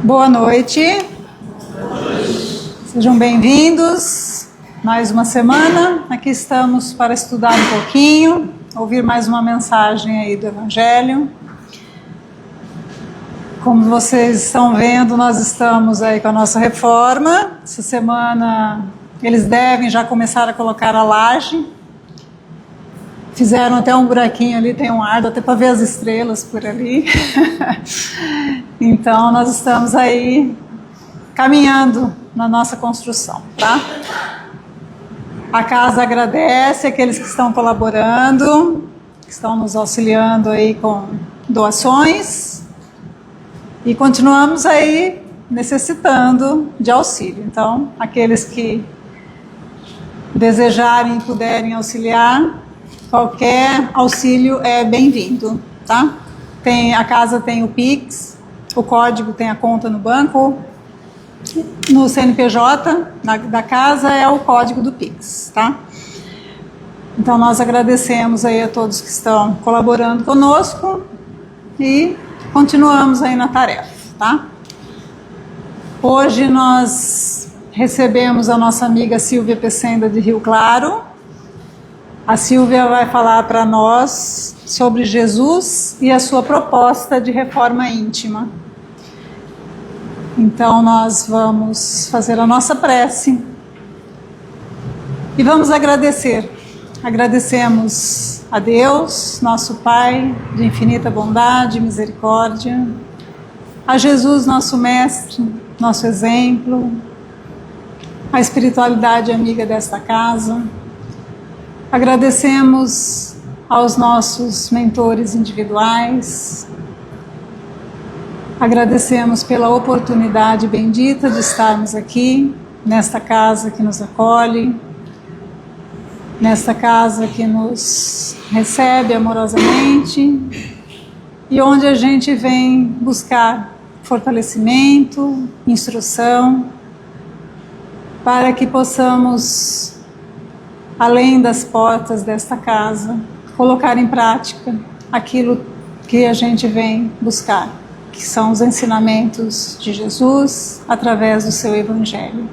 Boa noite. Sejam bem-vindos. Mais uma semana. Aqui estamos para estudar um pouquinho, ouvir mais uma mensagem aí do Evangelho. Como vocês estão vendo, nós estamos aí com a nossa reforma. Essa semana eles devem já começar a colocar a laje. Fizeram até um buraquinho ali, tem um ar, dá até para ver as estrelas por ali. Então nós estamos aí caminhando na nossa construção, tá? A casa agradece aqueles que estão colaborando, que estão nos auxiliando aí com doações. E continuamos aí necessitando de auxílio. Então, aqueles que desejarem e puderem auxiliar, qualquer auxílio é bem-vindo, tá? A casa tem o Pix, o código tem a conta no banco, no CNPJ da casa é o código do Pix, tá? Então nós agradecemos aí a todos que estão colaborando conosco e continuamos aí na tarefa, tá? Hoje nós recebemos a nossa amiga Silvia Pecenda de Rio Claro. A Silvia vai falar para nós sobre Jesus e a sua proposta de reforma íntima. Então nós vamos fazer a nossa prece e vamos agradecer. Agradecemos a Deus, nosso Pai de infinita bondade e misericórdia, a Jesus, nosso Mestre, nosso exemplo, a espiritualidade amiga desta casa. Agradecemos aos nossos mentores individuais, agradecemos pela oportunidade bendita de estarmos aqui, nesta casa que nos acolhe, nesta casa que nos recebe amorosamente e onde a gente vem buscar fortalecimento, instrução, para que possamos, além das portas desta casa, colocar em prática aquilo que a gente vem buscar, que são os ensinamentos de Jesus através do seu Evangelho.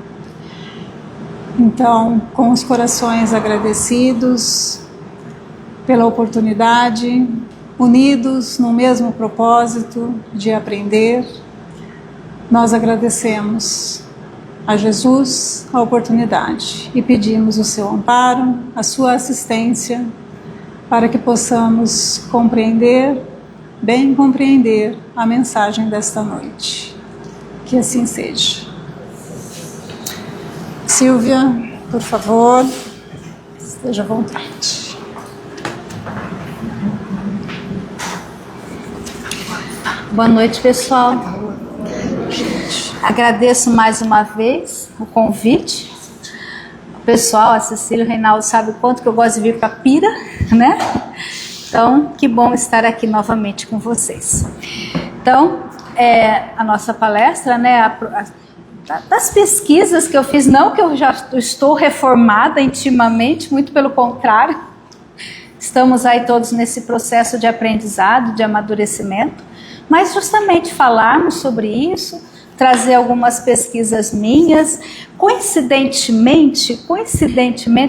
Então, com os corações agradecidos pela oportunidade, unidos no mesmo propósito de aprender, nós agradecemos a Jesus a oportunidade e pedimos o seu amparo, a sua assistência, para que possamos bem compreender a mensagem desta noite. Que assim seja. Silvia, por favor, esteja à vontade. Boa noite, pessoal. Agradeço mais uma vez o convite. O pessoal, a Cecília e o Reinaldo sabe o quanto que eu gosto de vir para Pira, né? Então, que bom estar aqui novamente com vocês. Então, a nossa palestra, né, das pesquisas que eu fiz, não que eu já estou reformada intimamente, muito pelo contrário, estamos aí todos nesse processo de aprendizado, de amadurecimento, mas justamente falarmos sobre isso, trazer algumas pesquisas minhas. Coincidentemente,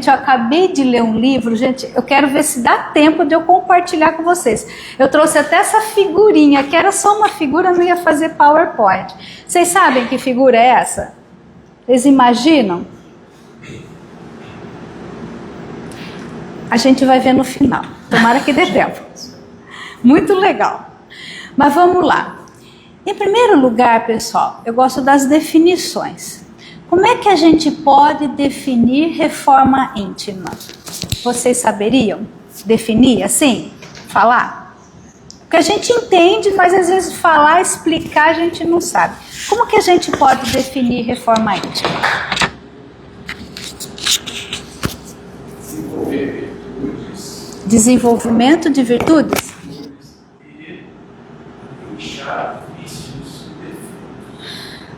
eu acabei de ler um livro, gente, eu quero ver se dá tempo de eu compartilhar com vocês. Eu trouxe até essa figurinha, que era só uma figura, não ia fazer PowerPoint. Vocês sabem que figura é essa? Vocês imaginam? A gente vai ver no final, tomara que dê tempo. Muito legal. Mas vamos lá. Em primeiro lugar, pessoal, eu gosto das definições. Como é que a gente pode definir reforma íntima? Vocês saberiam definir assim? Falar? Porque a gente entende, mas às vezes falar, explicar, a gente não sabe. Como que a gente pode definir reforma íntima? Desenvolvimento de virtudes?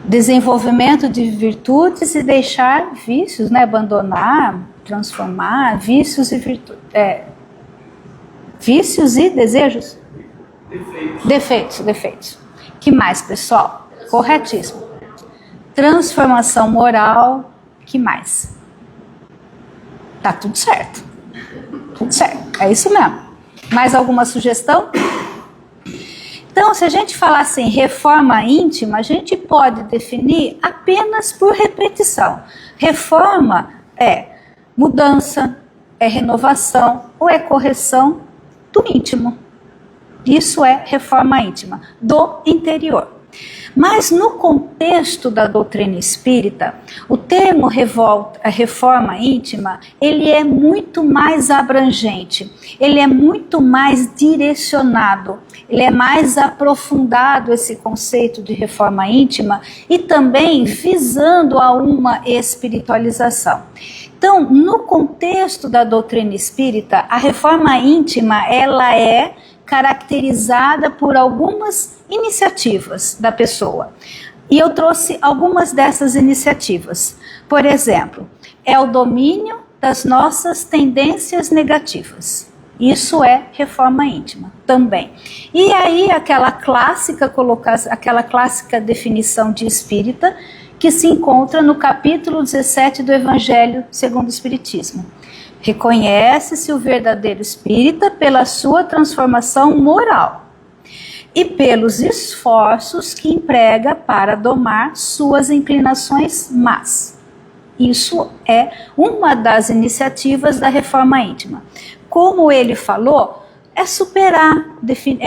Desenvolvimento de virtudes e deixar vícios, né? Abandonar, transformar vícios e virtudes. Vícios e desejos? Defeitos. Que mais, pessoal? Corretíssimo. Transformação moral, que mais? Tá tudo certo. Tudo certo, é isso mesmo. Mais alguma sugestão? Então, se a gente falar assim, reforma íntima, a gente pode definir apenas por repetição. Reforma é mudança, é renovação ou é correção do íntimo. Isso é reforma íntima, do interior. Mas no contexto da doutrina espírita, o termo reforma íntima, ele é muito mais abrangente, ele é muito mais direcionado, ele é mais aprofundado esse conceito de reforma íntima e também visando a uma espiritualização. Então, no contexto da doutrina espírita, a reforma íntima, ela é caracterizada por algumas iniciativas da pessoa. E eu trouxe algumas dessas iniciativas. Por exemplo, é o domínio das nossas tendências negativas. Isso é reforma íntima também. E aí aquela clássica definição de espírita que se encontra no capítulo 17 do Evangelho segundo o Espiritismo. Reconhece-se o verdadeiro espírita pela sua transformação moral e pelos esforços que emprega para domar suas inclinações más. Isso é uma das iniciativas da reforma íntima. Como ele falou, é superar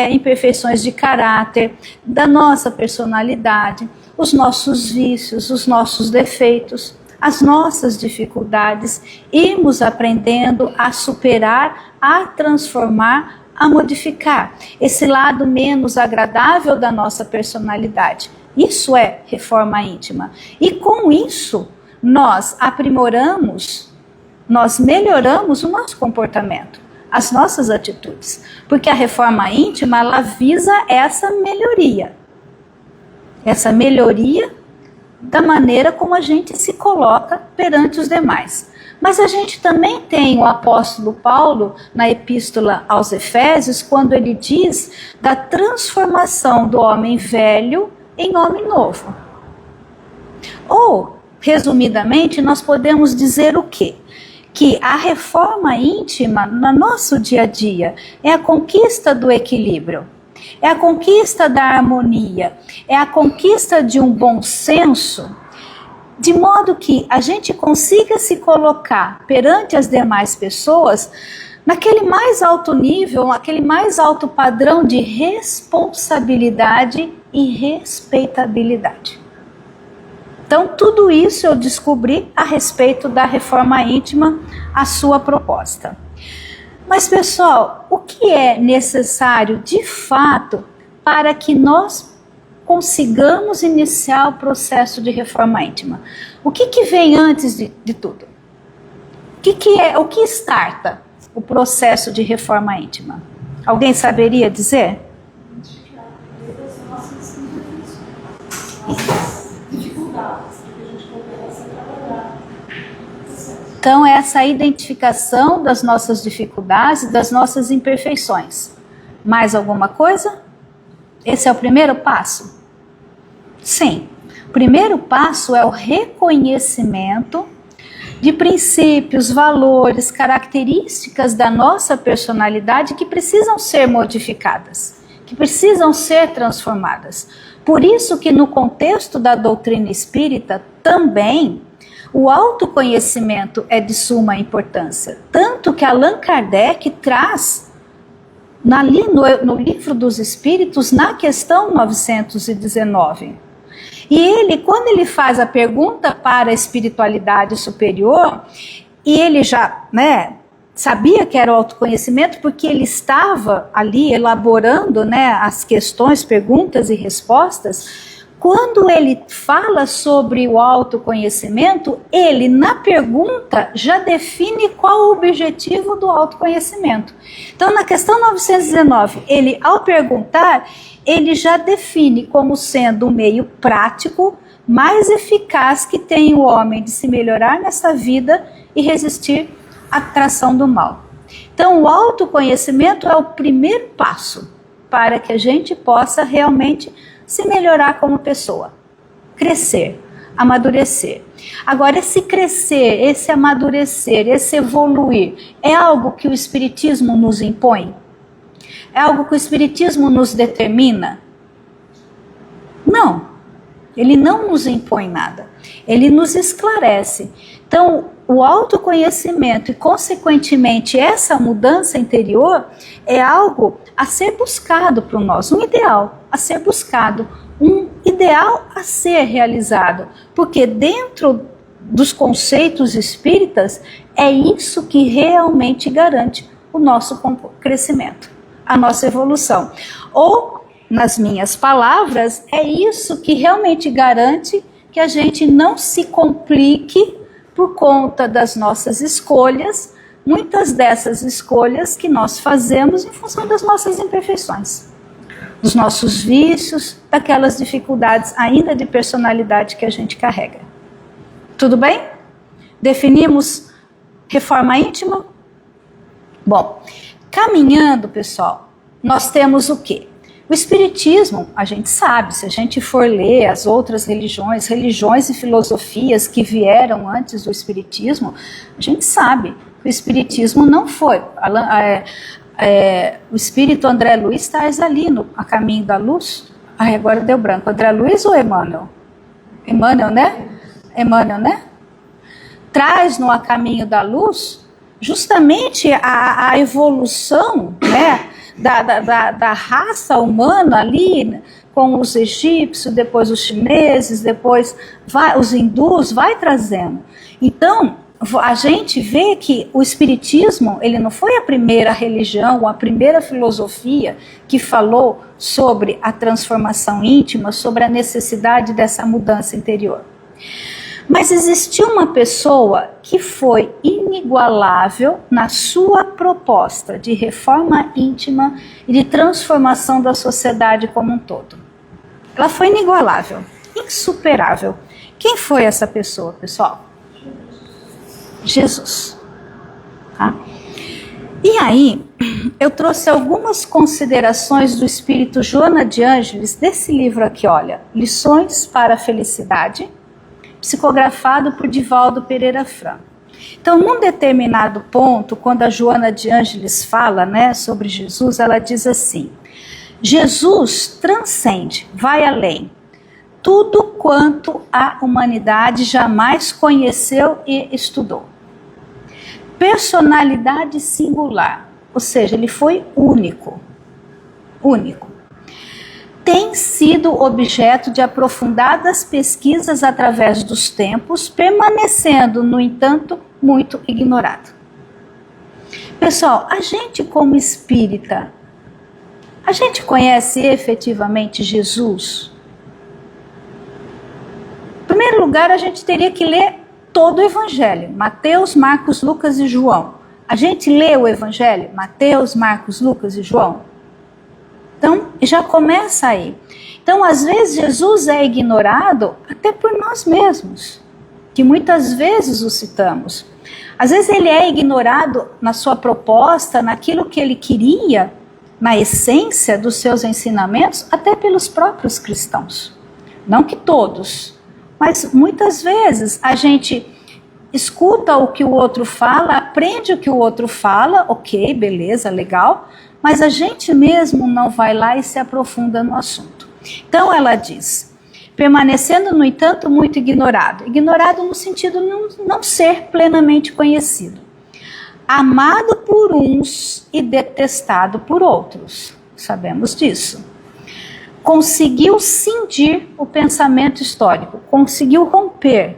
imperfeições de caráter, da nossa personalidade, os nossos vícios, os nossos defeitos, as nossas dificuldades, irmos aprendendo a superar, a transformar, a modificar esse lado menos agradável da nossa personalidade. Isso é reforma íntima. E com isso, nós aprimoramos, nós melhoramos o nosso comportamento, as nossas atitudes. Porque a reforma íntima, ela visa essa melhoria da maneira como a gente se coloca perante os demais. Mas a gente também tem o apóstolo Paulo na epístola aos Efésios, quando ele diz da transformação do homem velho em homem novo. Ou, resumidamente, nós podemos dizer o quê? Que a reforma íntima no nosso dia a dia é a conquista do equilíbrio, é a conquista da harmonia, é a conquista de um bom senso, de modo que a gente consiga se colocar perante as demais pessoas naquele mais alto nível, aquele mais alto padrão de responsabilidade e respeitabilidade. Então, tudo isso eu descobri a respeito da reforma íntima, a sua proposta. Mas, pessoal, o que é necessário de fato para que nós consigamos iniciar o processo de reforma íntima? O que vem antes de tudo? O que starta o processo de reforma íntima? Alguém saberia dizer? Então, essa identificação das nossas dificuldades, das nossas imperfeições. Mais alguma coisa? Esse é o primeiro passo? Sim. O primeiro passo é o reconhecimento de princípios, valores, características da nossa personalidade que precisam ser modificadas, que precisam ser transformadas. Por isso que no contexto da doutrina espírita também o autoconhecimento é de suma importância. Tanto que Allan Kardec traz no Livro dos Espíritos, na questão 919. E ele, quando ele faz a pergunta para a espiritualidade superior, e ele já sabia que era o autoconhecimento, porque ele estava ali elaborando as questões, perguntas e respostas. Quando ele fala sobre o autoconhecimento, ele, na pergunta, já define qual o objetivo do autoconhecimento. Então, na questão 919, ele, ao perguntar, ele já define como sendo um meio prático, mais eficaz que tem o homem de se melhorar nessa vida e resistir à atração do mal. Então, o autoconhecimento é o primeiro passo para que a gente possa realmente se melhorar como pessoa, crescer, amadurecer. Agora, esse crescer, esse amadurecer, esse evoluir, é algo que o Espiritismo nos impõe? É algo que o Espiritismo nos determina? Não, ele não nos impõe nada, ele nos esclarece. Então, o autoconhecimento e, consequentemente, essa mudança interior é algo a ser buscado por nós, um ideal a ser buscado, um ideal a ser realizado, porque dentro dos conceitos espíritas é isso que realmente garante o nosso crescimento, a nossa evolução. Ou, nas minhas palavras, é isso que realmente garante que a gente não se complique por conta das nossas escolhas, muitas dessas escolhas que nós fazemos em função das nossas imperfeições, dos nossos vícios, daquelas dificuldades ainda de personalidade que a gente carrega. Tudo bem? Definimos reforma íntima? Bom, caminhando, pessoal, nós temos o quê? O Espiritismo, a gente sabe, se a gente for ler as outras religiões e filosofias que vieram antes do Espiritismo, a gente sabe que o Espiritismo não foi. O Espírito André Luiz traz ali a caminho da luz. Agora deu branco. André Luiz ou Emmanuel? Emmanuel, né? Traz no A Caminho da Luz justamente a evolução, né, da raça humana ali, com os egípcios, depois os chineses, depois os hindus, vai trazendo. Então, a gente vê que o Espiritismo, ele não foi a primeira religião, a primeira filosofia que falou sobre a transformação íntima, sobre a necessidade dessa mudança interior. Mas existiu uma pessoa que foi inigualável na sua proposta de reforma íntima e de transformação da sociedade como um todo. Ela foi inigualável, insuperável. Quem foi essa pessoa, pessoal? Jesus. Tá? E aí, eu trouxe algumas considerações do espírito Joana de Ângeles, desse livro aqui, olha, Lições para a Felicidade, psicografado por Divaldo Pereira Franco. Então, num determinado ponto, quando a Joana de Ângeles fala, né, sobre Jesus, ela diz assim: Jesus transcende, vai além, tudo quanto a humanidade jamais conheceu e estudou. Personalidade singular, ou seja, ele foi único. Tem sido objeto de aprofundadas pesquisas através dos tempos, permanecendo, no entanto, muito ignorado. Pessoal, a gente como espírita, a gente conhece efetivamente Jesus? Em primeiro lugar, a gente teria que ler todo o Evangelho, Mateus, Marcos, Lucas e João. A gente lê o Evangelho, Mateus, Marcos, Lucas e João? Então, já começa aí. Então, às vezes, Jesus é ignorado até por nós mesmos, que muitas vezes o citamos. Às vezes, ele é ignorado na sua proposta, naquilo que ele queria, na essência dos seus ensinamentos, até pelos próprios cristãos. Não que todos, mas muitas vezes a gente escuta o que o outro fala, aprende o que o outro fala, ok, beleza, legal, mas a gente mesmo não vai lá e se aprofunda no assunto. Então ela diz, permanecendo, no entanto, muito ignorado. Ignorado no sentido de não ser plenamente conhecido. Amado por uns e detestado por outros. Sabemos disso. Conseguiu cindir o pensamento histórico, conseguiu romper,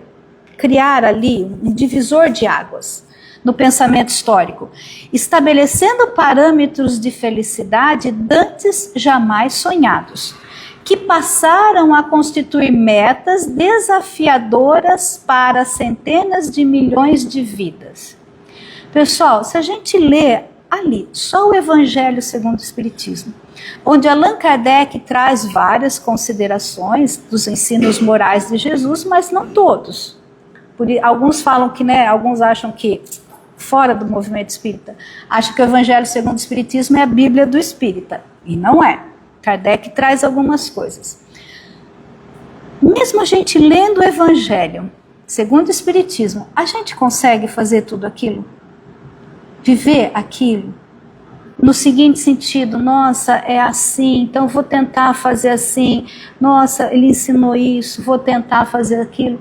criar ali um divisor de águas no pensamento histórico, estabelecendo parâmetros de felicidade dantes jamais sonhados, que passaram a constituir metas desafiadoras para centenas de milhões de vidas. Pessoal, se a gente lê ali só o Evangelho segundo o Espiritismo, onde Allan Kardec traz várias considerações dos ensinos morais de Jesus, mas não todos. Alguns falam que, né, alguns acham que, fora do movimento espírita, acham que o Evangelho segundo o Espiritismo é a Bíblia do Espírita, e não é. Kardec traz algumas coisas. Mesmo a gente lendo o Evangelho, segundo o Espiritismo, a gente consegue fazer tudo aquilo? Viver aquilo? No seguinte sentido, nossa, é assim, então vou tentar fazer assim, nossa, ele ensinou isso, vou tentar fazer aquilo.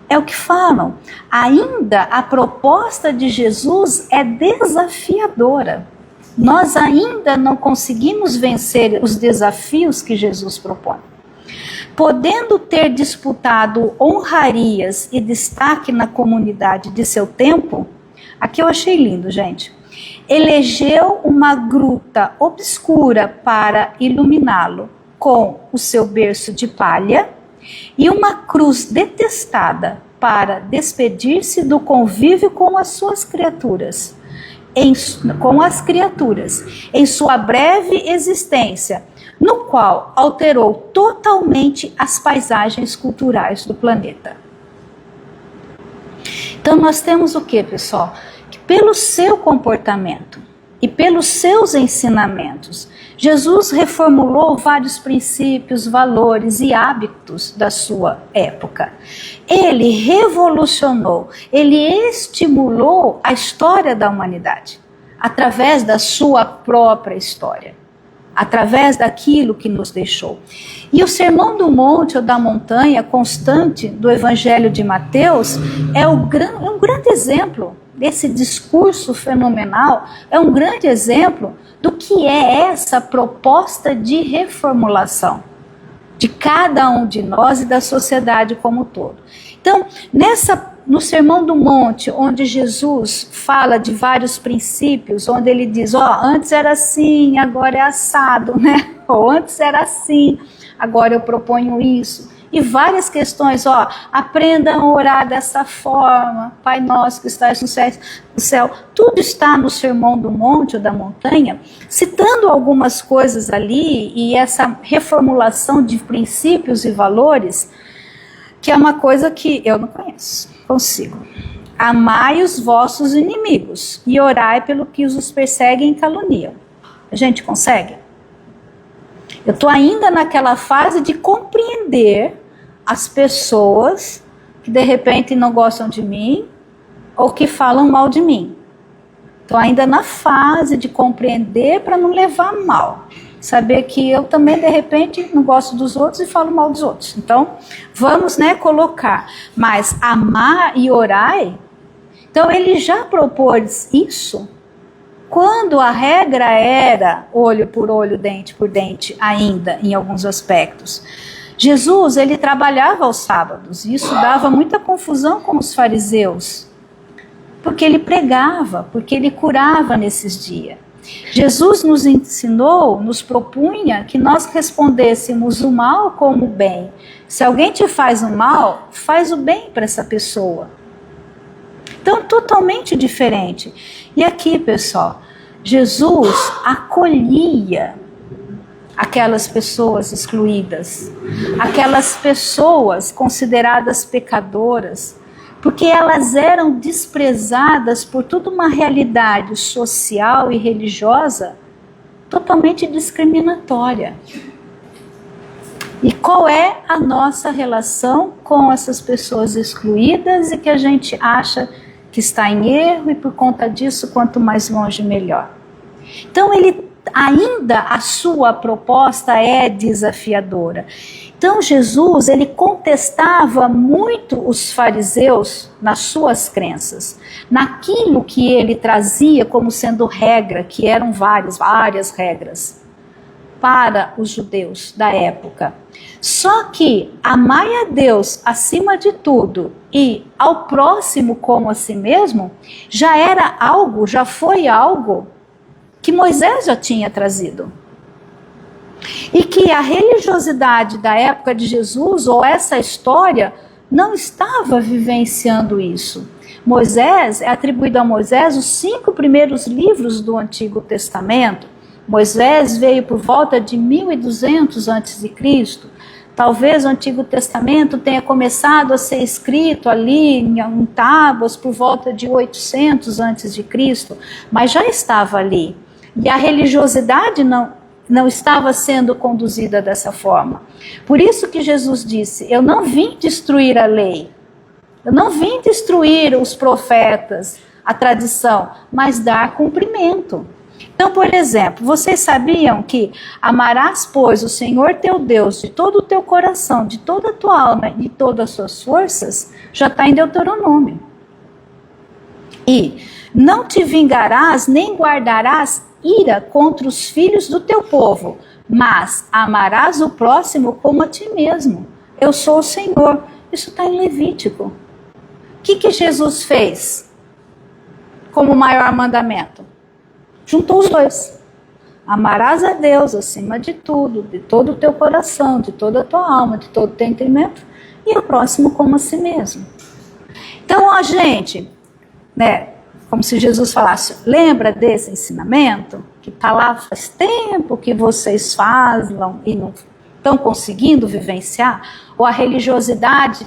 É o que falam. Ainda a proposta de Jesus é desafiadora. Nós ainda não conseguimos vencer os desafios que Jesus propõe. Podendo ter disputado honrarias e destaque na comunidade de seu tempo, aqui eu achei lindo, gente. Elegeu uma gruta obscura para iluminá-lo, com o seu berço de palha e uma cruz detestada para despedir-se do convívio com as suas criaturas. Em sua breve existência, no qual alterou totalmente as paisagens culturais do planeta. Então nós temos o que, pessoal? Que pelo seu comportamento e pelos seus ensinamentos, Jesus reformulou vários princípios, valores e hábitos da sua época. Ele revolucionou, ele estimulou a história da humanidade, através da sua própria história, através daquilo que nos deixou. E o Sermão do Monte ou da Montanha constante do Evangelho de Mateus é um grande exemplo desse discurso fenomenal, é um grande exemplo do que é essa proposta de reformulação de cada um de nós e da sociedade como um todo. Então, no Sermão do Monte, onde Jesus fala de vários princípios, onde ele diz, antes era assim, agora é assado, né? Ou antes era assim, agora eu proponho isso. E várias questões, aprendam a orar dessa forma, Pai nosso que estás no céu. Tudo está no Sermão do Monte ou da Montanha, citando algumas coisas ali, e essa reformulação de princípios e valores, que é uma coisa que eu não consigo. Amai os vossos inimigos e orai pelo que os perseguem e caluniam. A gente consegue? Eu estou ainda naquela fase de compreender as pessoas que de repente não gostam de mim ou que falam mal de mim. Estou ainda na fase de compreender para não levar mal. Saber que eu também de repente não gosto dos outros e falo mal dos outros. Então vamos, colocar. Mas amar e orar, então ele já propôs isso quando a regra era olho por olho, dente por dente, ainda em alguns aspectos. Jesus, ele trabalhava aos sábados, e isso dava muita confusão com os fariseus, porque ele pregava, porque ele curava nesses dias. Jesus nos ensinou, nos propunha que nós respondêssemos o mal como o bem. Se alguém te faz o mal, faz o bem para essa pessoa. Então, totalmente diferente. E aqui, pessoal, Jesus acolhia aquelas pessoas excluídas, aquelas pessoas consideradas pecadoras, porque elas eram desprezadas por toda uma realidade social e religiosa totalmente discriminatória. E qual é a nossa relação com essas pessoas excluídas e que a gente acha que está em erro e por conta disso, quanto mais longe, melhor? Então, ainda a sua proposta é desafiadora. Então Jesus, ele contestava muito os fariseus nas suas crenças, naquilo que ele trazia como sendo regra, que eram várias regras para os judeus da época. Só que amai a Deus acima de tudo e ao próximo como a si mesmo, já foi algo que Moisés já tinha trazido. E que a religiosidade da época de Jesus, ou essa história, não estava vivenciando isso. É atribuído a Moisés os 5 primeiros livros do Antigo Testamento. Moisés veio por volta de 1200 a.C. Talvez o Antigo Testamento tenha começado a ser escrito ali em tábuas por volta de 800 a.C., mas já estava ali. E a religiosidade não estava sendo conduzida dessa forma. Por isso que Jesus disse: eu não vim destruir a lei, eu não vim destruir os profetas, a tradição, mas dar cumprimento. Então, por exemplo, vocês sabiam que amarás, pois, o Senhor teu Deus de todo o teu coração, de toda a tua alma e de todas as suas forças? Já está em Deuteronômio. E não te vingarás nem guardarás ira contra os filhos do teu povo, mas amarás o próximo como a ti mesmo. Eu sou o Senhor. Isso está em Levítico. O que Jesus fez como maior mandamento? Juntou os dois. Amarás a Deus acima de tudo, de todo o teu coração, de toda a tua alma, de todo o teu entendimento, e o próximo como a si mesmo. Então, a gente, né, como se Jesus falasse, lembra desse ensinamento, que está lá faz tempo que vocês falam e não estão conseguindo vivenciar, ou a religiosidade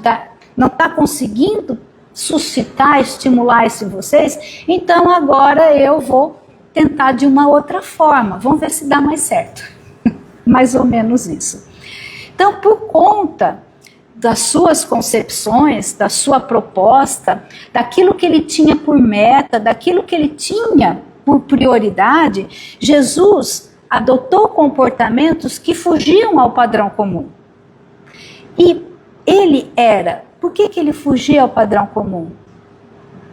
não está conseguindo suscitar, estimular isso em vocês, então agora eu vou tentar de uma outra forma, vamos ver se dá mais certo. Mais ou menos isso. Então, por conta das suas concepções, da sua proposta, daquilo que ele tinha por meta, daquilo que ele tinha por prioridade, Jesus adotou comportamentos que fugiam ao padrão comum. E ele era, por que ele fugia ao padrão comum?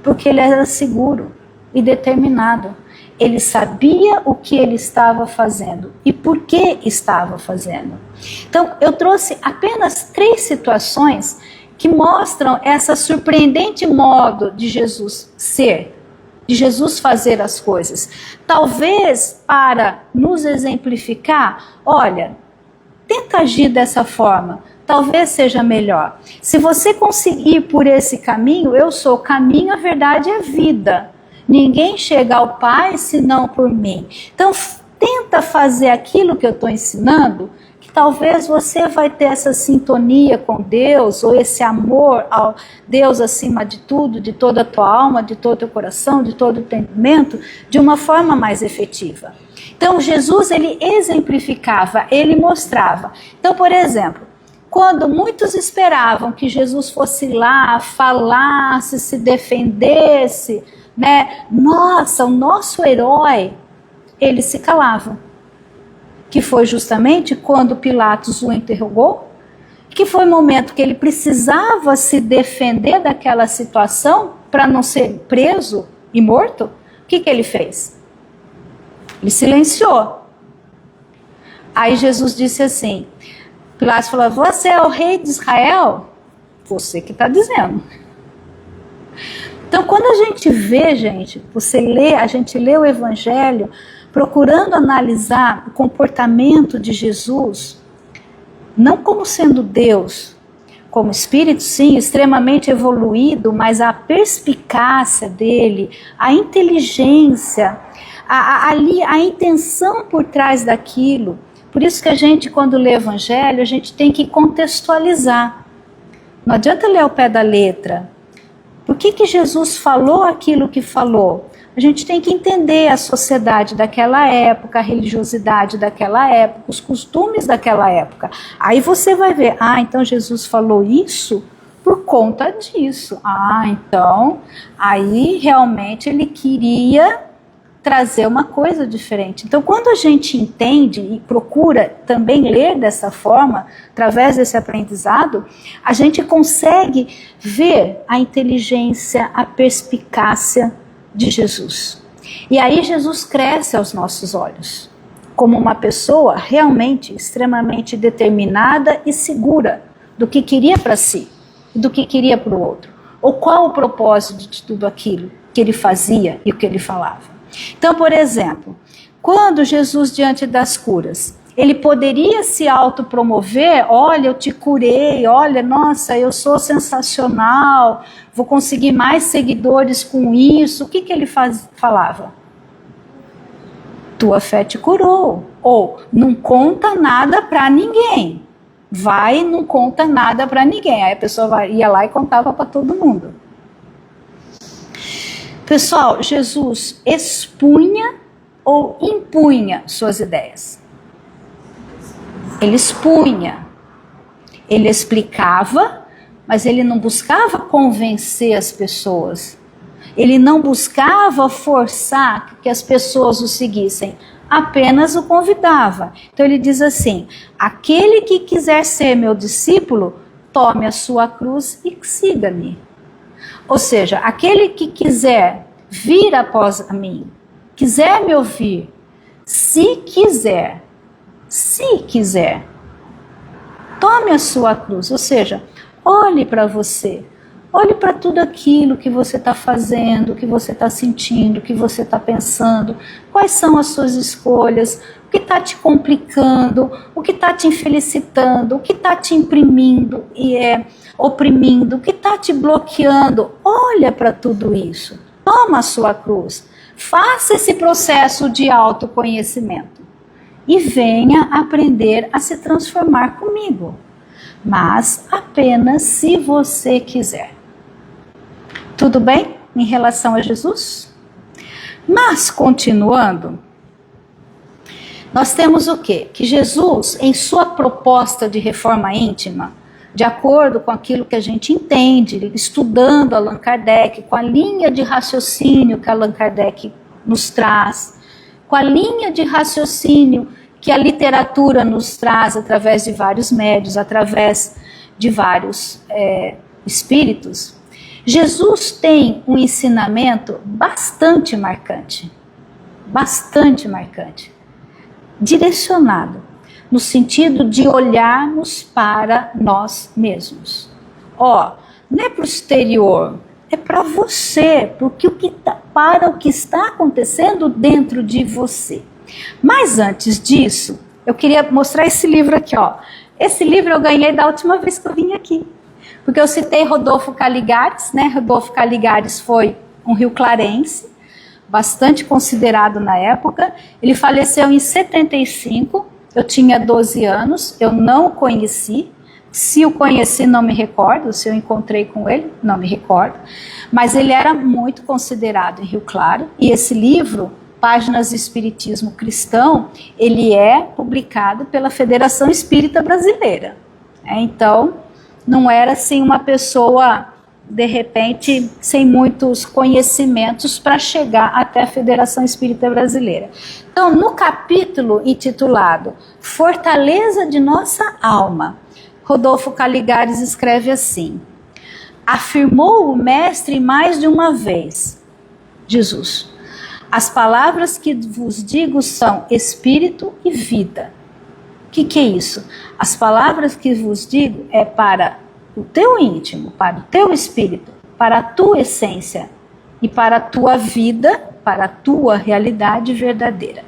Porque ele era seguro e determinado. Ele sabia o que ele estava fazendo e por que estava fazendo. Então, eu trouxe apenas 3 situações que mostram essa surpreendente modo de Jesus ser, de Jesus fazer as coisas. Talvez para nos exemplificar, olha, tenta agir dessa forma, talvez seja melhor. Se você conseguir por esse caminho, eu sou o caminho, a verdade e a vida. Ninguém chega ao Pai senão por mim. Então, tenta fazer aquilo que eu estou ensinando, que talvez você vai ter essa sintonia com Deus, ou esse amor ao Deus acima de tudo, de toda a tua alma, de todo o teu coração, de todo o entendimento, de uma forma mais efetiva. Então, Jesus, ele exemplificava, ele mostrava. Então, por exemplo, quando muitos esperavam que Jesus fosse lá, falasse, se defendesse, né? Nossa, o nosso herói, ele se calava. Que foi justamente quando Pilatos o interrogou, que foi o momento que ele precisava se defender daquela situação para não ser preso e morto. O que ele fez? Ele silenciou. Aí Jesus disse assim, Pilatos falou, você é o rei de Israel? Você que está dizendo. Então, quando a gente vê, gente, a gente lê o Evangelho, procurando analisar o comportamento de Jesus, não como sendo Deus, como Espírito, sim, extremamente evoluído, mas a perspicácia dele, a inteligência, a intenção por trás daquilo. Por isso que a gente, quando lê o Evangelho, a gente tem que contextualizar. Não adianta ler ao pé da letra. Por que Jesus falou aquilo que falou? A gente tem que entender a sociedade daquela época, a religiosidade daquela época, os costumes daquela época. Aí você vai ver, então Jesus falou isso por conta disso. Então, aí realmente ele queria trazer uma coisa diferente. Então, quando a gente entende e procura também ler dessa forma, através desse aprendizado, a gente consegue ver a inteligência, a perspicácia de Jesus. E aí Jesus cresce aos nossos olhos, como uma pessoa realmente extremamente determinada e segura do que queria para si e do que queria para o outro. Ou qual o propósito de tudo aquilo que ele fazia e o que ele falava. Então, por exemplo, quando Jesus, diante das curas, ele poderia se autopromover, olha, eu te curei, olha, nossa, eu sou sensacional, vou conseguir mais seguidores com isso. O que ele falava? Tua fé te curou. Ou, não conta nada para ninguém. Vai, não conta nada para ninguém. Aí a pessoa ia lá e contava para todo mundo. Pessoal, Jesus expunha ou impunha suas ideias? Ele expunha, ele explicava, mas ele não buscava convencer as pessoas. Ele não buscava forçar que as pessoas o seguissem, apenas o convidava. Então ele diz assim: aquele que quiser ser meu discípulo, tome a sua cruz e siga-me. Ou seja, aquele que quiser vir após a mim, quiser me ouvir, se quiser, tome a sua cruz. Ou seja, olhe para você, olhe para tudo aquilo que você está fazendo, que você está sentindo, que você está pensando, quais são as suas escolhas, o que está te complicando, o que está te infelicitando, o que está te oprimindo, o que está te bloqueando. Olha para tudo isso, toma a sua cruz, faça esse processo de autoconhecimento e venha aprender a se transformar comigo, mas apenas se você quiser. Tudo bem em relação a Jesus? Mas, continuando, nós temos o quê? Que Jesus, em sua proposta de reforma íntima, de acordo com aquilo que a gente entende, estudando Allan Kardec, com a linha de raciocínio que Allan Kardec nos traz, com a linha de raciocínio que a literatura nos traz através de vários médios, através de vários espíritos, Jesus tem um ensinamento bastante marcante, direcionado, no sentido de olharmos para nós mesmos. Não é para o exterior, é para você, para o que está acontecendo dentro de você. Mas antes disso, eu queria mostrar esse livro aqui, ó. Esse livro eu ganhei da última vez que eu vim aqui, porque eu citei Rodolfo Caligares, né? Rodolfo Caligares foi um rio-clarense, bastante considerado na época. Ele faleceu em 75, eu tinha 12 anos, eu não o conheci. Se o conheci, não me recordo. Se eu encontrei com ele, não me recordo. Mas ele era muito considerado em Rio Claro. E esse livro, Páginas de Espiritismo Cristão, ele é publicado pela Federação Espírita Brasileira. Então, não era assim uma pessoa, de repente, sem muitos conhecimentos para chegar até a Federação Espírita Brasileira. Então, no capítulo intitulado Fortaleza de Nossa Alma, Rodolfo Caligares escreve assim: afirmou o mestre mais de uma vez, Jesus: as palavras que vos digo são espírito e vida. O que é isso? As palavras que vos digo é para o teu íntimo, para o teu espírito, para a tua essência e para a tua vida, para a tua realidade verdadeira.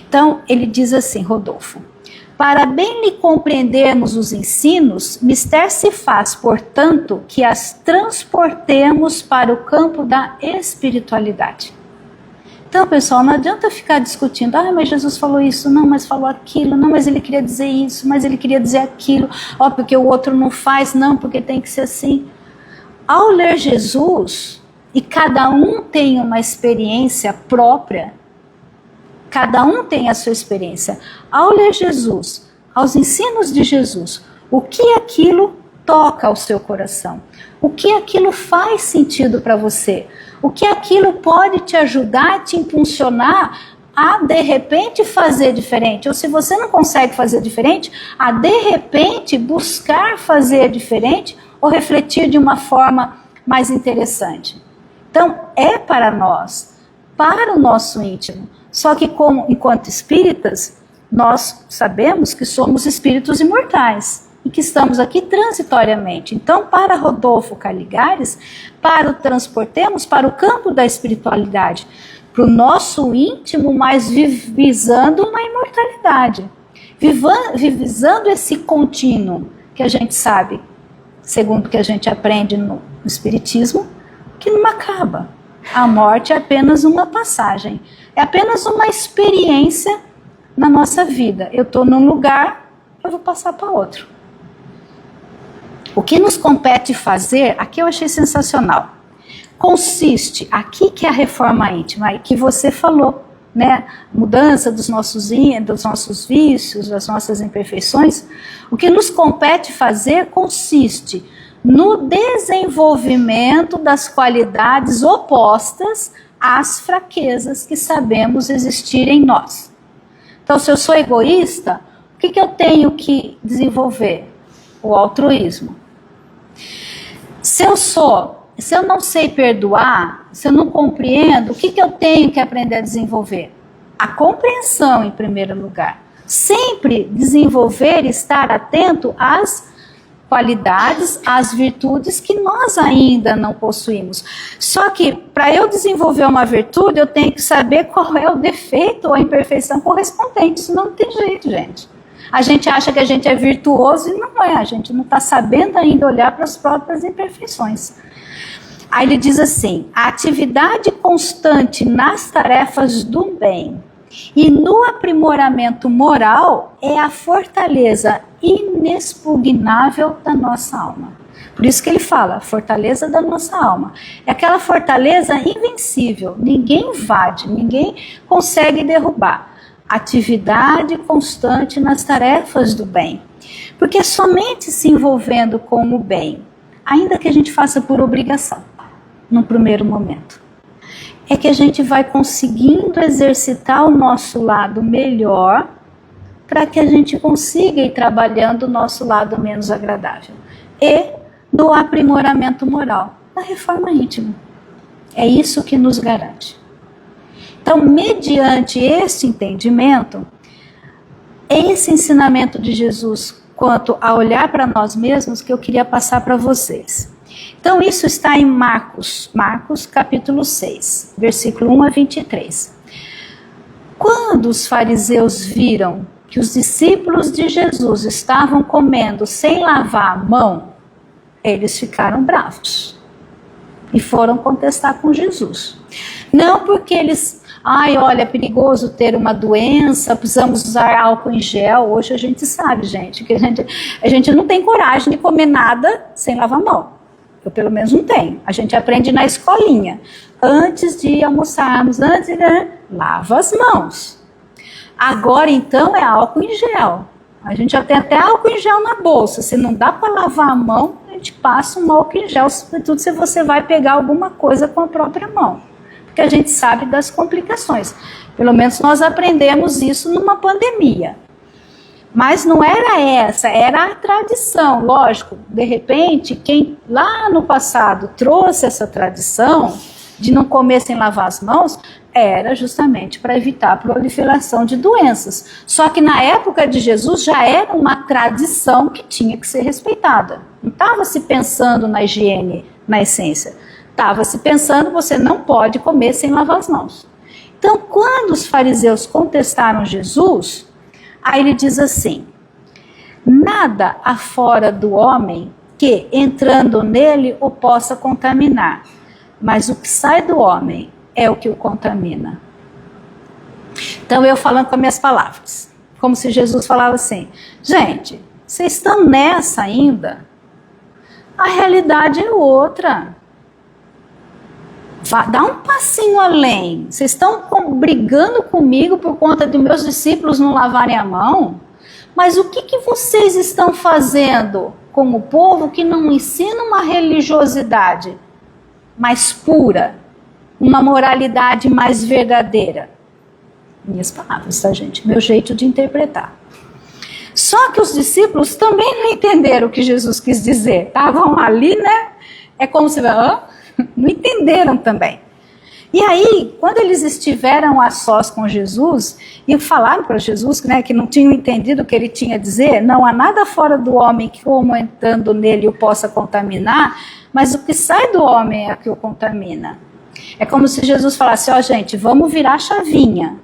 Então, ele diz assim, Rodolfo: para bem lhe compreendermos os ensinos, mister se faz, portanto, que as transportemos para o campo da espiritualidade. Então, pessoal, não adianta ficar discutindo, mas Jesus falou isso, não, mas falou aquilo, não, mas ele queria dizer isso, mas ele queria dizer aquilo, porque o outro não faz, não, porque tem que ser assim. Ao ler Jesus, e cada um tem uma experiência própria, cada um tem a sua experiência, ao ler Jesus, aos ensinos de Jesus, o que aquilo toca ao seu coração, o que aquilo faz sentido para você, o que aquilo pode te ajudar, te impulsionar a de repente fazer diferente, ou se você não consegue fazer diferente, a de repente buscar fazer diferente ou refletir de uma forma mais interessante. Então é para nós, para o nosso íntimo, só que enquanto espíritas, nós sabemos que somos espíritos imortais e que estamos aqui transitoriamente. Então, para Rodolfo Caligares, para o transportemos para o campo da espiritualidade, para o nosso íntimo, mas visando uma imortalidade, visando esse contínuo que a gente sabe, segundo o que a gente aprende no Espiritismo, que não acaba. A morte é apenas uma passagem, é apenas uma experiência na nossa vida. Eu estou num lugar, eu vou passar para outro. O que nos compete fazer, aqui eu achei sensacional, consiste, aqui que é a reforma íntima, que você falou né, mudança dos nossos vícios, das nossas imperfeições, o que nos compete fazer consiste no desenvolvimento das qualidades opostas às fraquezas que sabemos existir em nós. Então, se eu sou egoísta, o que eu tenho que desenvolver? O altruísmo. Se eu não sei perdoar, se eu não compreendo, o que eu tenho que aprender a desenvolver? A compreensão, em primeiro lugar. Sempre desenvolver e estar atento às qualidades, às virtudes que nós ainda não possuímos. Só que, para eu desenvolver uma virtude, eu tenho que saber qual é o defeito ou a imperfeição correspondente. Isso não tem jeito, gente. A gente acha que a gente é virtuoso e não é. A gente não está sabendo ainda olhar para as próprias imperfeições. Aí ele diz assim: a atividade constante nas tarefas do bem e no aprimoramento moral é a fortaleza inexpugnável da nossa alma. Por isso que ele fala, a fortaleza da nossa alma. É aquela fortaleza invencível, ninguém invade, ninguém consegue derrubar. Atividade constante nas tarefas do bem. Porque somente se envolvendo com o bem, ainda que a gente faça por obrigação, no primeiro momento, é que a gente vai conseguindo exercitar o nosso lado melhor para que a gente consiga ir trabalhando o nosso lado menos agradável. E no aprimoramento moral, na reforma íntima. É isso que nos garante. Então, mediante esse entendimento, esse ensinamento de Jesus quanto a olhar para nós mesmos, que eu queria passar para vocês. Então, isso está em Marcos capítulo 6, versículo 1 a 23. Quando os fariseus viram que os discípulos de Jesus estavam comendo sem lavar a mão, eles ficaram bravos e foram contestar com Jesus. Não porque eles, olha, é perigoso ter uma doença, precisamos usar álcool em gel. Hoje a gente sabe, gente, que a gente não tem coragem de comer nada sem lavar a mão. Eu pelo menos não tenho. A gente aprende na escolinha. Antes de almoçarmos, lava as mãos. Agora então é álcool em gel. A gente já tem até álcool em gel na bolsa. Se não dá para lavar a mão, a gente passa um álcool em gel, sobretudo se você vai pegar alguma coisa com a própria mão. Porque a gente sabe das complicações. Pelo menos nós aprendemos isso numa pandemia. Mas não era essa, era a tradição, lógico. De repente, quem lá no passado trouxe essa tradição de não comer sem lavar as mãos, era justamente para evitar a proliferação de doenças. Só que na época de Jesus já era uma tradição que tinha que ser respeitada. Não estava se pensando na higiene, na essência. Estava se pensando, você não pode comer sem lavar as mãos. Então, quando os fariseus contestaram Jesus, aí ele diz assim: nada há fora do homem que, entrando nele, o possa contaminar, mas o que sai do homem é o que o contamina. Então, eu falando com as minhas palavras, como se Jesus falava assim: gente, vocês estão nessa ainda? A realidade é outra. Dá um passinho além. Vocês estão brigando comigo por conta de meus discípulos não lavarem a mão? Mas o que vocês estão fazendo com o povo que não ensina uma religiosidade mais pura, uma moralidade mais verdadeira? Minhas palavras, tá, gente? Meu jeito de interpretar. Só que os discípulos também não entenderam o que Jesus quis dizer. Estavam ali, né? É como se... não entenderam também. E aí, quando eles estiveram a sós com Jesus e falaram para Jesus, né, que não tinham entendido o que ele tinha a dizer, não há nada fora do homem que, como entrando nele, o possa contaminar, mas o que sai do homem é que o contamina. É como se Jesus falasse: gente, vamos virar a chavinha.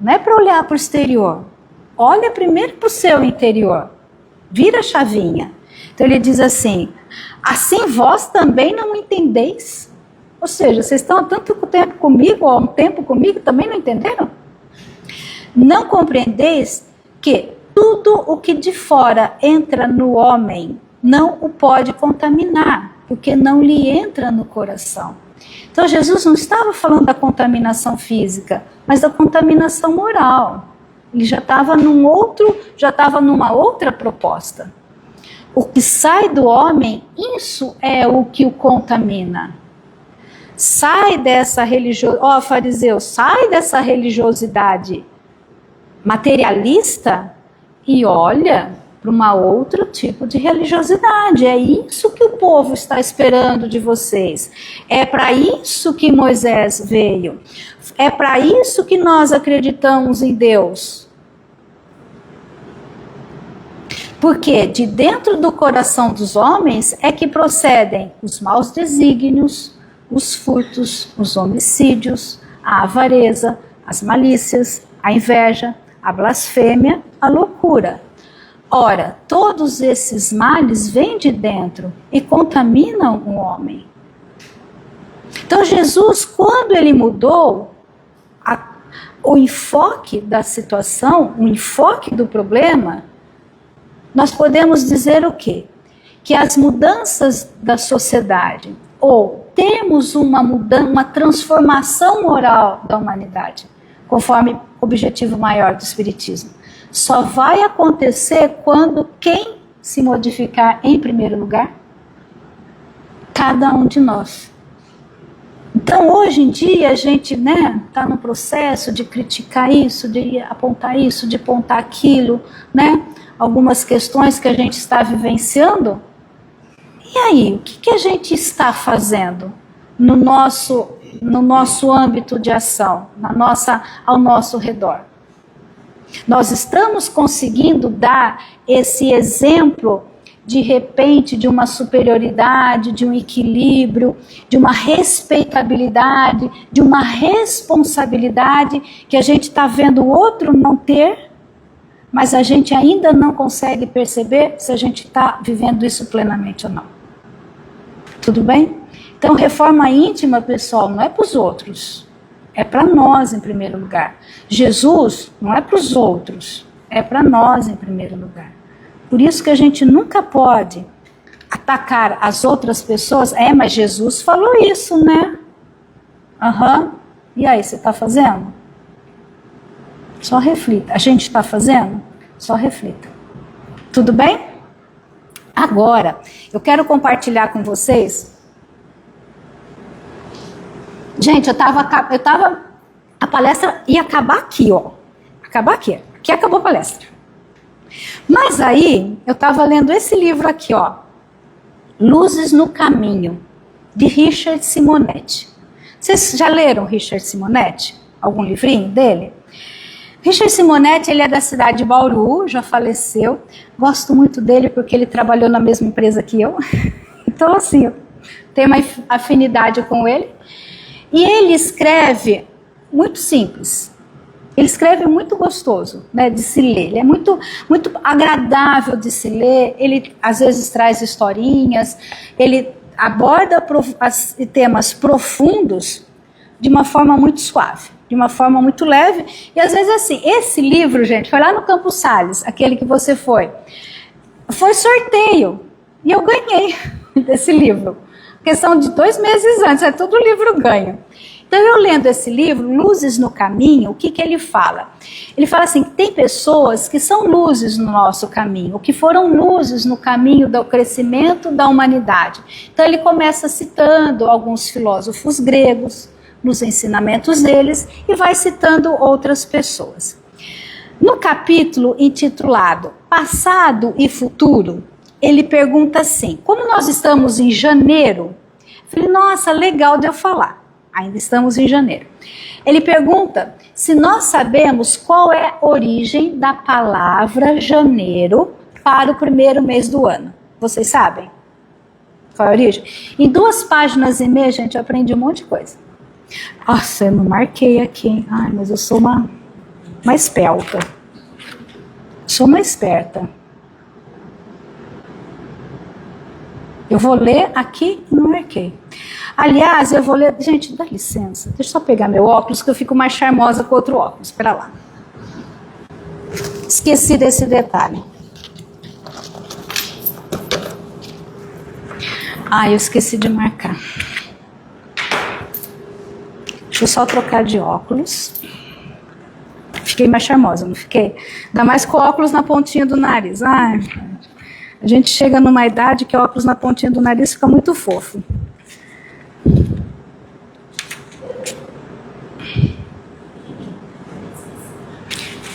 Não é para olhar para o exterior. Olha primeiro para o seu interior. Vira a chavinha. Então ele diz assim: assim vós também não entendeis? Ou seja, vocês estão há tanto tempo comigo, há um tempo comigo, também não entenderam? Não compreendeis que tudo o que de fora entra no homem não o pode contaminar, porque não lhe entra no coração, Então Jesus não estava falando da contaminação física, mas da contaminação moral. Ele já estava numa outra proposta. O que sai do homem, isso é o que o contamina. Sai dessa religiosidade, fariseu, sai dessa religiosidade materialista e olha para um outro tipo de religiosidade. É isso que o povo está esperando de vocês. É para isso que Moisés veio. É para isso que nós acreditamos em Deus. Porque de dentro do coração dos homens é que procedem os maus desígnios, os furtos, os homicídios, a avareza, as malícias, a inveja, a blasfêmia, a loucura. Ora, todos esses males vêm de dentro e contaminam o homem. Então Jesus, quando ele mudou o enfoque da situação, o enfoque do problema, nós podemos dizer o quê? Que as mudanças da sociedade, ou temos uma transformação moral da humanidade, conforme o objetivo maior do Espiritismo, só vai acontecer quando quem se modificar em primeiro lugar? Cada um de nós. Então, hoje em dia, a gente está no processo de criticar isso, de apontar aquilo, algumas questões que a gente está vivenciando. E aí, o que a gente está fazendo no nosso âmbito de ação, ao nosso redor? Nós estamos conseguindo dar esse exemplo, de repente, de uma superioridade, de um equilíbrio, de uma respeitabilidade, de uma responsabilidade que a gente está vendo o outro não ter, mas a gente ainda não consegue perceber se a gente está vivendo isso plenamente ou não. Tudo bem? Então, reforma íntima, pessoal, não é para os outros, é para nós em primeiro lugar. Jesus não é para os outros, é para nós em primeiro lugar. Por isso que a gente nunca pode atacar as outras pessoas. Mas Jesus falou isso, né? E aí, você está fazendo? Só reflita. A gente está fazendo? Só reflita. Tudo bem? Agora, eu quero compartilhar com vocês. Gente, a palestra ia acabar aqui, ó. Acabar aqui. Aqui acabou a palestra. Mas aí, eu estava lendo esse livro aqui, ó. Luzes no Caminho, de Richard Simonetti. Vocês já leram Richard Simonetti? Algum livrinho dele? Richard Simonetti, ele é da cidade de Bauru, já faleceu. Gosto muito dele porque ele trabalhou na mesma empresa que eu. Então, assim, eu tenho uma afinidade com ele. E ele escreve muito simples. Ele escreve muito gostoso, de se ler. Ele é muito, muito agradável de se ler. Ele, às vezes, traz historinhas. Ele aborda temas profundos de uma forma muito suave, de uma forma muito leve. E, às vezes, assim, esse livro, gente, foi lá no Campos Sales, aquele que você foi sorteio. E eu ganhei desse livro. Questão de 2 meses antes, é todo livro ganho. Então, eu lendo esse livro, Luzes no Caminho, o que ele fala? Ele fala assim, que tem pessoas que são luzes no nosso caminho, que foram luzes no caminho do crescimento da humanidade. Então, ele começa citando alguns filósofos gregos, nos ensinamentos deles, e vai citando outras pessoas. No capítulo intitulado Passado e Futuro, ele pergunta assim, como nós estamos em janeiro, eu falei, nossa, legal de eu falar. Ainda estamos em janeiro. Ele pergunta se nós sabemos qual é a origem da palavra janeiro para o primeiro mês do ano. Vocês sabem qual é a origem? Em 2 páginas e meia, gente, eu aprendi um monte de coisa. Nossa, eu não marquei aqui, hein? Ai, mas eu sou uma espelta. Sou uma esperta. Eu vou ler aqui e não marquei. Aliás, eu vou ler... Gente, dá licença. Deixa eu só pegar meu óculos, que eu fico mais charmosa com outro óculos. Espera lá. Esqueci desse detalhe. Eu esqueci de marcar. Deixa eu só trocar de óculos. Fiquei mais charmosa, não fiquei? Ainda mais com óculos na pontinha do nariz. Ai, a gente chega numa idade que óculos na pontinha do nariz fica muito fofo.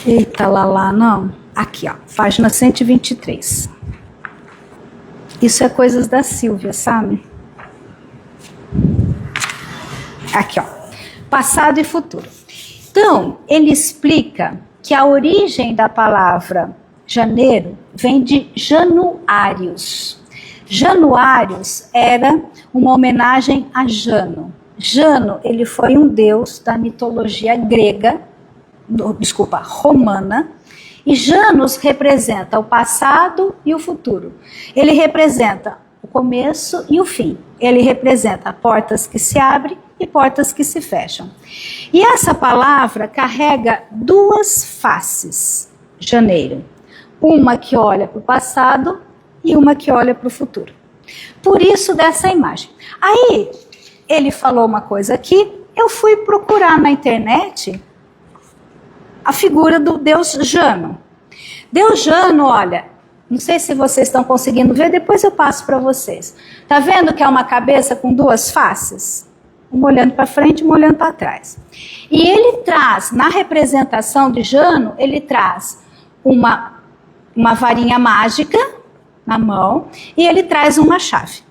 Eita, lá, não. Aqui, ó, página 123. Isso é coisas da Silvia, sabe? Aqui, ó. Passado e futuro. Então, ele explica que a origem da palavra janeiro vem de Januários. Januários era uma homenagem a Jano. Jano, ele foi um deus da mitologia grega, romana, e Janus representa o passado e o futuro. Ele representa o começo e o fim. Ele representa portas que se abrem e portas que se fecham. E essa palavra carrega duas faces, janeiro. Uma que olha para o passado e uma que olha para o futuro. Por isso dessa imagem. Aí, ele falou uma coisa aqui, eu fui procurar na internet a figura do deus Jano. Deus Jano, olha, não sei se vocês estão conseguindo ver, depois eu passo para vocês. Tá vendo que é uma cabeça com duas faces? Uma olhando para frente e uma olhando para trás. E ele traz, na representação de Jano, ele traz uma varinha mágica na mão e ele traz uma chave.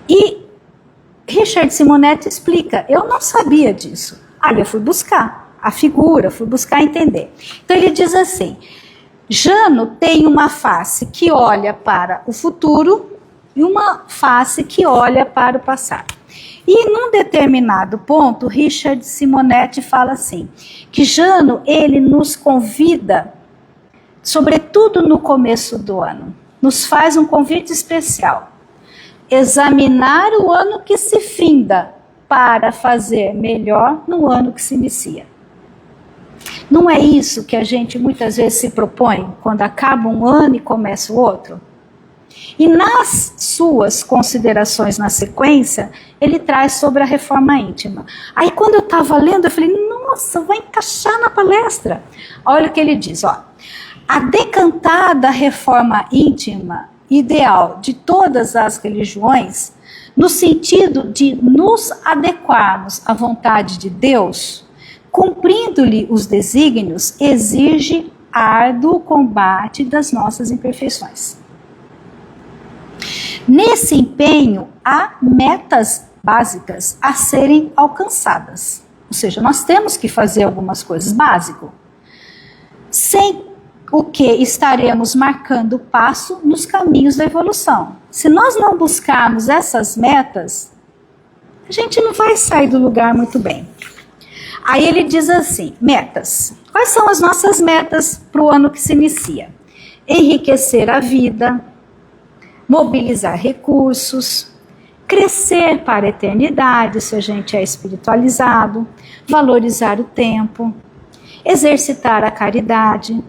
E Richard Simonetti explica, eu não sabia disso. Aí eu fui buscar a figura, fui buscar entender. Então ele diz assim, Jano tem uma face que olha para o futuro e uma face que olha para o passado. E num determinado ponto, Richard Simonetti fala assim, que Jano, ele nos convida, sobretudo no começo do ano, nos faz um convite especial, examinar o ano que se finda para fazer melhor no ano que se inicia. Não é isso que a gente muitas vezes se propõe quando acaba um ano e começa o outro? E nas suas considerações na sequência, ele traz sobre a reforma íntima. Aí quando eu estava lendo, eu falei, nossa, vai encaixar na palestra. Olha o que ele diz, ó. A decantada reforma íntima ideal de todas as religiões, no sentido de nos adequarmos à vontade de Deus, cumprindo-lhe os desígnios, exige árduo combate das nossas imperfeições. Nesse empenho, há metas básicas a serem alcançadas. Ou seja, nós temos que fazer algumas coisas básicas, sem o que estaremos marcando passo nos caminhos da evolução. Se nós não buscarmos essas metas, a gente não vai sair do lugar muito bem. Aí ele diz assim, metas. Quais são as nossas metas para o ano que se inicia? Enriquecer a vida, mobilizar recursos, crescer para a eternidade, se a gente é espiritualizado, valorizar o tempo, exercitar a caridade,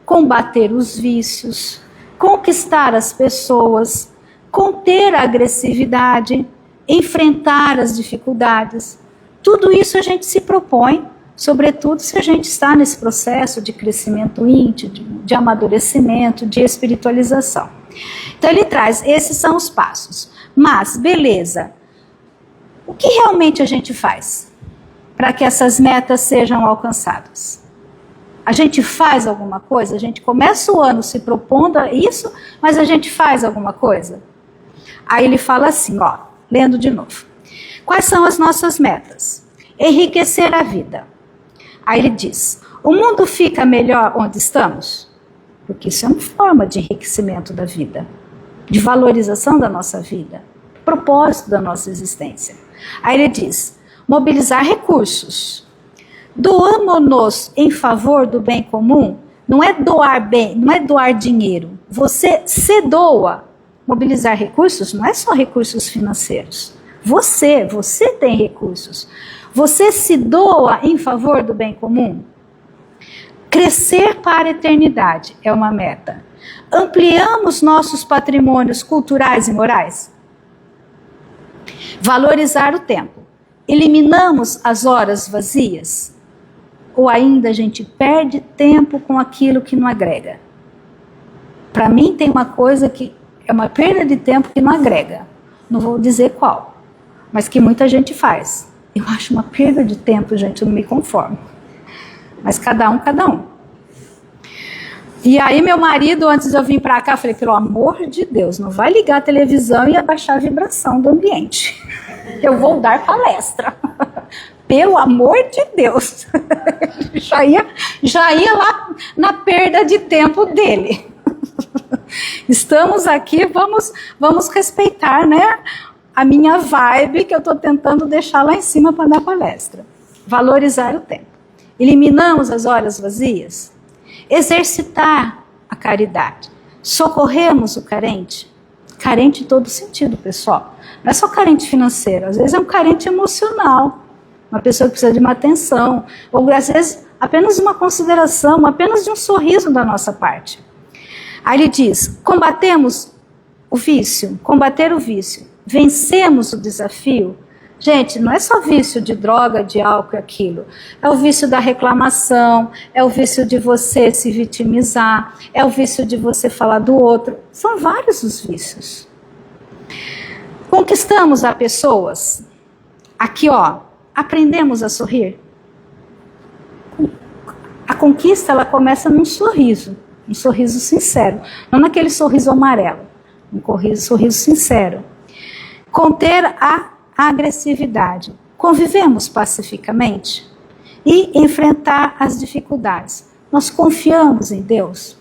combater os vícios, conquistar as pessoas, conter a agressividade, enfrentar as dificuldades. Tudo isso a gente se propõe, sobretudo se a gente está nesse processo de crescimento íntimo, de amadurecimento, de espiritualização. Então ele traz, esses são os passos. Mas, beleza, o que realmente a gente faz para que essas metas sejam alcançadas? A gente faz alguma coisa? A gente começa o ano se propondo a isso, mas a gente faz alguma coisa? Aí ele fala assim, ó, lendo de novo. Quais são as nossas metas? Enriquecer a vida. Aí ele diz, o mundo fica melhor onde estamos? Porque isso é uma forma de enriquecimento da vida, de valorização da nossa vida, propósito da nossa existência. Aí ele diz, mobilizar recursos. Doamo-nos em favor do bem comum, não é doar bem, não é doar dinheiro. Você se doa. Mobilizar recursos não é só recursos financeiros. Você tem recursos. Você se doa em favor do bem comum. Crescer para a eternidade é uma meta. Ampliamos nossos patrimônios culturais e morais. Valorizar o tempo. Eliminamos as horas vazias? Ou ainda a gente perde tempo com aquilo que não agrega? Para mim tem uma coisa que é uma perda de tempo que não agrega. Não vou dizer qual, mas que muita gente faz. Eu acho uma perda de tempo, gente, eu não me conformo. Mas cada um, cada um. E aí meu marido, antes de eu vir para cá, eu falei, pelo amor de Deus, não vai ligar a televisão e abaixar a vibração do ambiente. Eu vou dar palestra. Pelo amor de Deus. Já ia lá na perda de tempo dele. Estamos aqui, vamos respeitar, né, a minha vibe que eu estou tentando deixar lá em cima para dar palestra. Valorizar o tempo. Eliminamos as horas vazias. Exercitar a caridade. Socorremos o carente. Carente em todo sentido, pessoal. Não é só carente financeiro, às vezes é um carente emocional. Uma pessoa que precisa de uma atenção, ou às vezes apenas uma consideração, apenas de um sorriso da nossa parte. Aí ele diz, combatemos o vício, combater o vício, vencemos o desafio. Gente, não é só vício de droga, de álcool e aquilo. É o vício da reclamação, é o vício de você se vitimizar, é o vício de você falar do outro. São vários os vícios. Conquistamos as pessoas. Aqui, ó, aprendemos a sorrir. A conquista, ela começa num sorriso sincero. Não naquele sorriso amarelo, um sorriso sincero. Conter a agressividade. Convivemos pacificamente e enfrentar as dificuldades. Nós confiamos em Deus.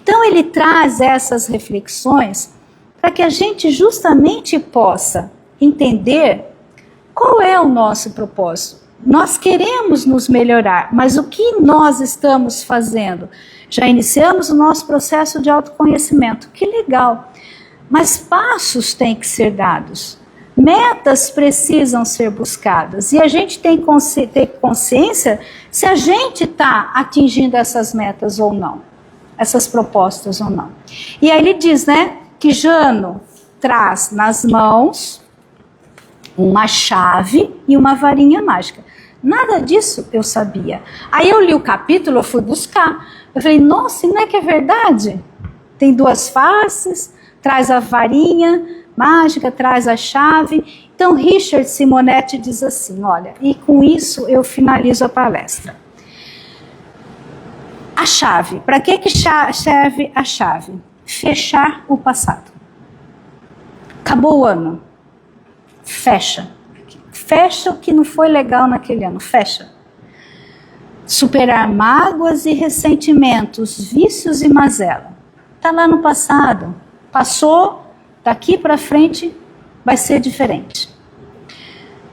Então ele traz essas reflexões para que a gente justamente possa entender qual é o nosso propósito. Nós queremos nos melhorar, mas o que nós estamos fazendo? Já iniciamos o nosso processo de autoconhecimento. Que legal! Mas passos têm que ser dados. Metas precisam ser buscadas e a gente tem que ter consciência se a gente está atingindo essas metas ou não, essas propostas ou não. E aí ele diz, né, que Jano traz nas mãos uma chave e uma varinha mágica. Nada disso eu sabia. Aí eu li o capítulo, eu fui buscar. Eu falei, nossa, não é que é verdade? Tem duas faces, traz a varinha mágica, traz a chave. Então, Richard Simonetti diz assim, olha, e com isso eu finalizo a palestra. A chave, para que serve a chave? Fechar o passado. Acabou o ano. Fecha. Fecha o que não foi legal naquele ano, fecha. Superar mágoas e ressentimentos, vícios e mazela. Está lá no passado. Passou. Daqui para frente vai ser diferente.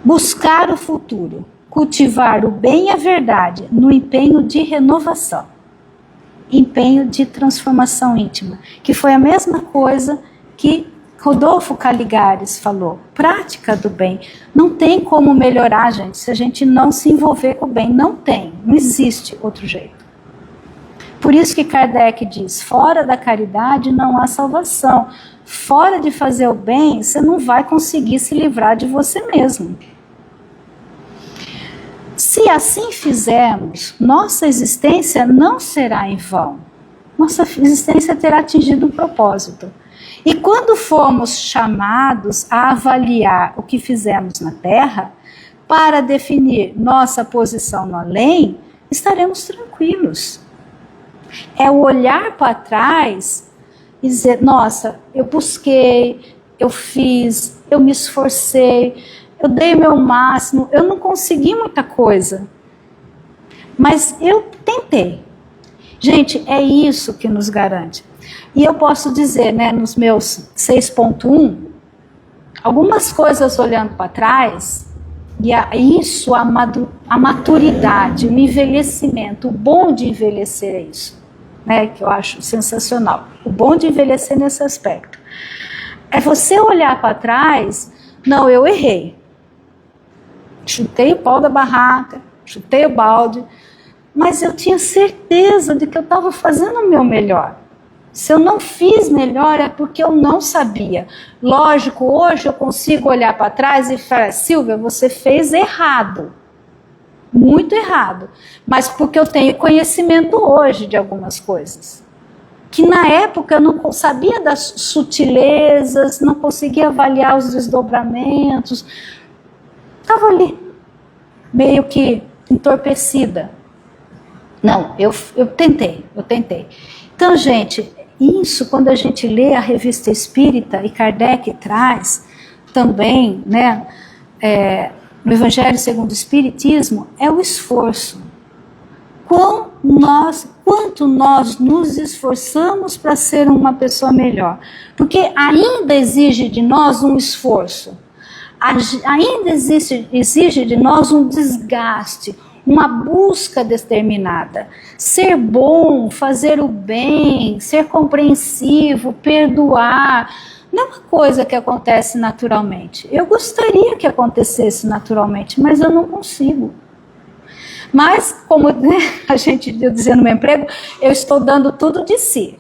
Buscar o futuro, cultivar o bem e a verdade no empenho de renovação, empenho de transformação íntima, que foi a mesma coisa que Rodolfo Caligares falou. Prática do bem. Não tem como melhorar, gente, se a gente não se envolver com o bem. Não tem, não existe outro jeito. Por isso que Kardec diz, fora da caridade não há salvação. Fora de fazer o bem, você não vai conseguir se livrar de você mesmo. Se assim fizermos, nossa existência não será em vão. Nossa existência terá atingido um propósito. E quando formos chamados a avaliar o que fizemos na Terra, para definir nossa posição no além, estaremos tranquilos. É o olhar para trás e dizer, nossa, eu busquei, eu fiz, eu me esforcei, eu dei o meu máximo, eu não consegui muita coisa, mas eu tentei. Gente, é isso que nos garante. E eu posso dizer, né, nos meus 6.1, algumas coisas olhando para trás, e isso, a maturidade, o envelhecimento, o bom de envelhecer é isso, né, que eu acho sensacional. O bom de envelhecer nesse aspecto. É você olhar para trás, não, eu errei. Chutei o pau da barraca, chutei o balde, mas eu tinha certeza de que eu estava fazendo o meu melhor. Se eu não fiz melhor é porque eu não sabia. Lógico, hoje eu consigo olhar para trás e falar, Silvia, você fez errado. Muito errado. Mas porque eu tenho conhecimento hoje de algumas coisas. Que na época eu não sabia das sutilezas, não conseguia avaliar os desdobramentos. Estava ali, meio que entorpecida. Não, eu tentei. Então, gente, isso quando a gente lê a Revista Espírita, e Kardec traz também, né, no Evangelho segundo o Espiritismo, é o esforço. Quanto nós nos esforçamos para ser uma pessoa melhor. Porque ainda exige de nós um esforço. Ainda exige de nós um desgaste, uma busca determinada. Ser bom, fazer o bem, ser compreensivo, perdoar, não é uma coisa que acontece naturalmente. Eu gostaria que acontecesse naturalmente, mas eu não consigo. Mas, como a gente dizia no meu emprego, eu estou dando tudo de si.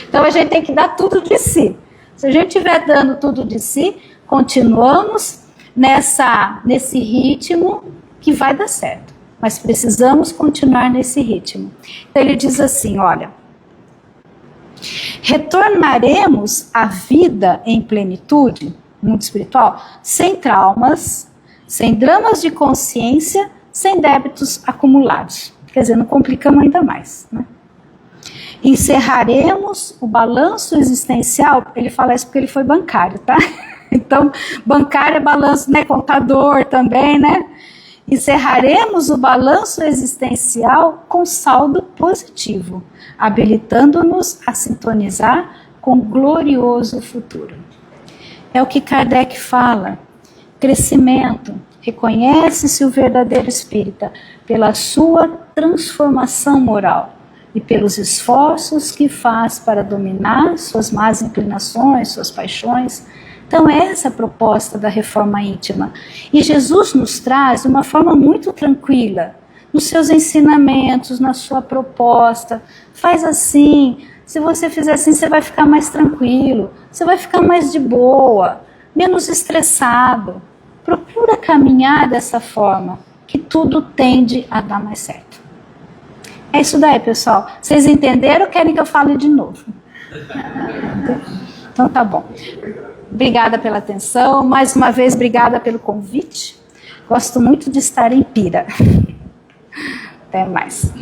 Então a gente tem que dar tudo de si. Se a gente estiver dando tudo de si, continuamos nesse ritmo que vai dar certo. Mas precisamos continuar nesse ritmo. Então ele diz assim, olha, retornaremos à vida em plenitude, mundo espiritual, sem traumas, sem dramas de consciência, sem débitos acumulados. Quer dizer, não complicamos ainda mais, né? Encerraremos o balanço existencial, ele fala isso porque ele foi bancário, tá? Então, bancário é balanço, né? Contador também, né? Encerraremos o balanço existencial com saldo positivo, habilitando-nos a sintonizar com o glorioso futuro. É o que Kardec fala, crescimento. Reconhece-se o verdadeiro espírita pela sua transformação moral e pelos esforços que faz para dominar suas más inclinações, suas paixões. Então essa é a proposta da reforma íntima. E Jesus nos traz de uma forma muito tranquila, nos seus ensinamentos, na sua proposta. Faz assim, se você fizer assim, você vai ficar mais tranquilo, você vai ficar mais de boa, menos estressado. Procura caminhar dessa forma, que tudo tende a dar mais certo. É isso daí, pessoal. Vocês entenderam ou querem que eu fale de novo? Então tá bom. Obrigada pela atenção. Mais uma vez, obrigada pelo convite. Gosto muito de estar em Pira. Até mais.